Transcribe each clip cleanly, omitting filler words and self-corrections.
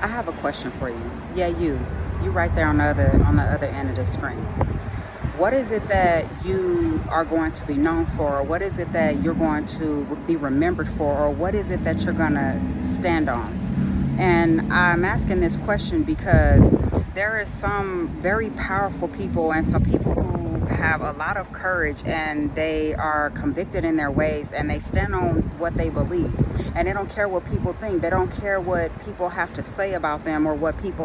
I have a question for you. Yeah, you right there on the other end of the screen. What is it that you are going to be known for? Or what is it that you're going to be remembered for? Or what is it that you're going to stand on? And I'm asking this question because there is some very powerful people and some people who have a lot of courage and they are convicted in their ways and they stand on what they believe. And they don't care what people think. They don't care what people have to say about them or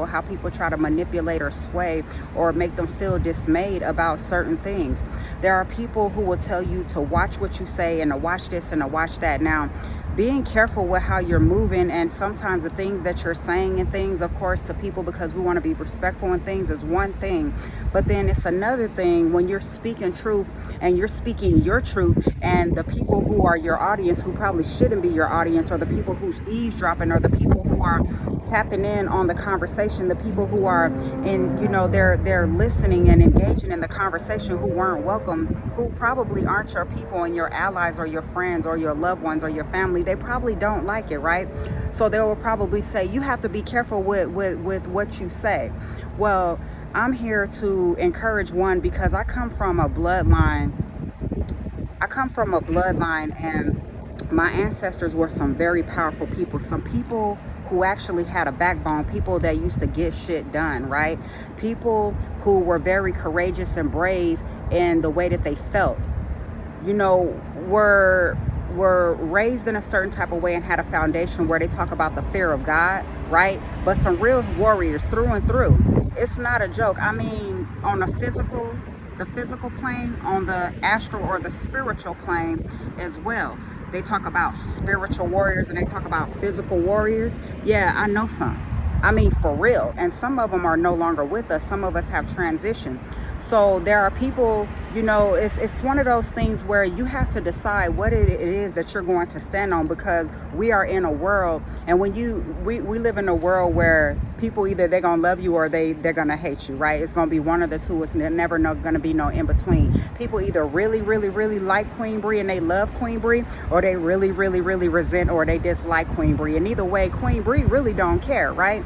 how people try to manipulate or sway or make them feel dismayed about certain things. There are people who will tell you to watch what you say and to watch this and to watch that. Now, being careful with how you're moving and sometimes the things that you're saying and things, of course, to people because we want to be respectful and things is one thing, but then it's another thing when you're speaking truth and you're speaking your truth, and the people who are your audience who probably shouldn't be your audience, or the people who's eavesdropping, or the people who are tapping in on the conversation, the people who are in, they're listening and engaging in the conversation, who weren't welcome, who probably aren't your people and your allies or your friends or your loved ones or your family. They probably don't like it, right? So they will probably say you have to be careful with what you say. Well, I'm here to encourage one because I come from a bloodline, and my ancestors were some very powerful people. Some people who actually had a backbone, people that used to get shit done, right? People who were very courageous and brave in the way that they felt, you know, were raised in a certain type of way and had a foundation where they talk about the fear of God, right? But some real warriors through and through. It's not a joke. I mean, on the physical plane, on the astral or the spiritual plane as well. They talk about spiritual warriors and they talk about physical warriors. Yeah, I know some. I mean, for real. And some of them are no longer with us. Some of us have transitioned. So there are people, it's one of those things where you have to decide what it is that you're going to stand on, because we are in a world, and when we live in a world where people, either they're going to love you or they're going to hate you, right? It's going to be one of the two. It's never going to be no in between. People either really, really, really like Queen Bree and they love Queen Bree, or they really, really, really resent or they dislike Queen Bree. And either way, Queen Bree really don't care, right?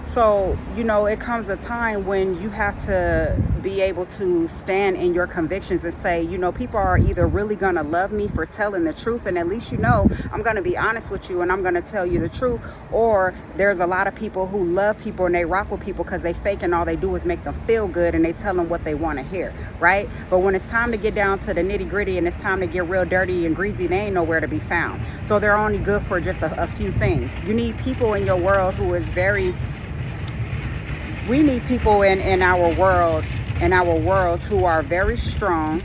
So, it comes a time when you have to be able to stand in your convictions and say, people are either really going to love me for telling the truth, and at least I'm going to be honest with you and I'm going to tell you the truth, or there's a lot of people who love people and they rock with people because they fake and all they do is make them feel good and they tell them what they want to hear, right? But when it's time to get down to the nitty gritty and it's time to get real dirty and greasy, they ain't nowhere to be found. So they're only good for just a few things. You need people in your world we need people in our world who are very strong,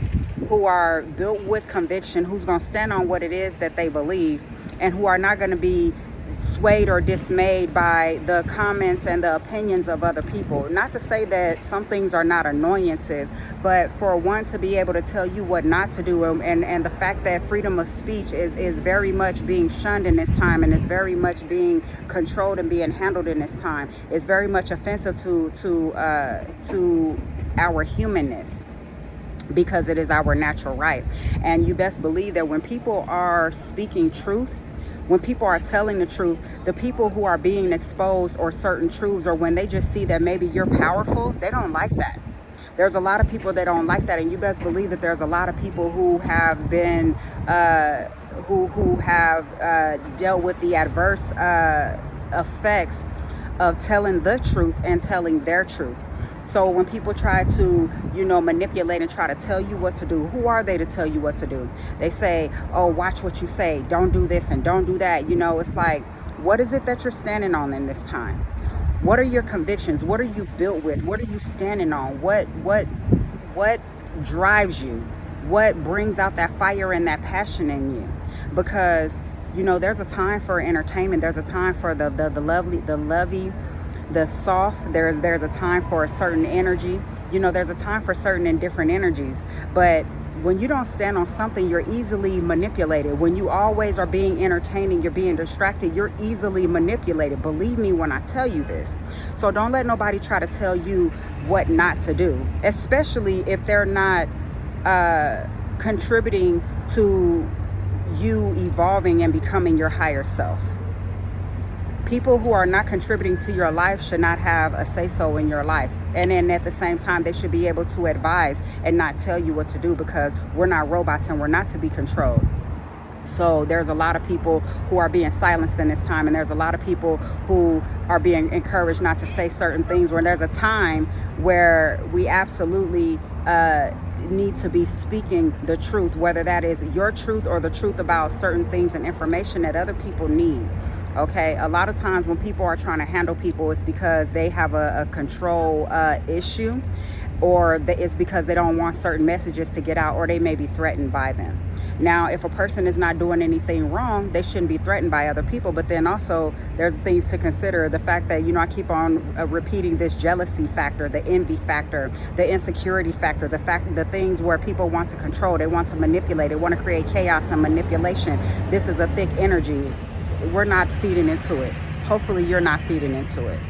who are built with conviction, who's going to stand on what it is that they believe, and who are not going to be swayed or dismayed by the comments and the opinions of other people. Not to say that some things are not annoyances, but for one to be able to tell you what not to do, and the fact that freedom of speech is very much being shunned in this time, and is very much being controlled and being handled in this time, is very much offensive to our humanness, because it is our natural right. And you best believe that when people are speaking truth, when people are telling the truth, the people who are being exposed or certain truths, or when they just see that maybe you're powerful, they don't like that. There's a lot of people that don't like that, and you best believe that there's a lot of people who have been who have dealt with the adverse effects of telling the truth and telling their truth. So when people try to, manipulate and try to tell you what to do, who are they to tell you what to do? They say, oh, watch what you say. Don't do this and don't do that. It's like, what is it that you're standing on in this time? What are your convictions? What are you built with? What are you standing on? What drives you? What brings out that fire and that passion in you? Because, there's a time for entertainment. There's a time for the lovey, the soft. There's a time for a certain energy. There's a time for certain and different energies. But when you don't stand on something, you're easily manipulated. When you always are being entertaining, you're being distracted, you're easily manipulated. Believe me when I tell you this. So don't let nobody try to tell you what not to do, especially if they're not contributing to you evolving and becoming your higher self. People who are not contributing to your life should not have a say-so in your life. And then at the same time, they should be able to advise and not tell you what to do, because we're not robots and we're not to be controlled. So there's a lot of people who are being silenced in this time, and there's a lot of people who are being encouraged not to say certain things, when there's a time where we absolutely need to be speaking the truth, whether that is your truth or the truth about certain things and information that other people need. Okay, a lot of times when people are trying to handle people, it's because they have a control issue, or it's because they don't want certain messages to get out, or they may be threatened by them. Now, if a person is not doing anything wrong, they shouldn't be threatened by other people. But then also there's things to consider. The fact that, I keep on repeating this jealousy factor, the envy factor, the insecurity factor, the things where people want to control, they want to manipulate, they want to create chaos and manipulation. This is a thick energy. We're not feeding into it. Hopefully you're not feeding into it.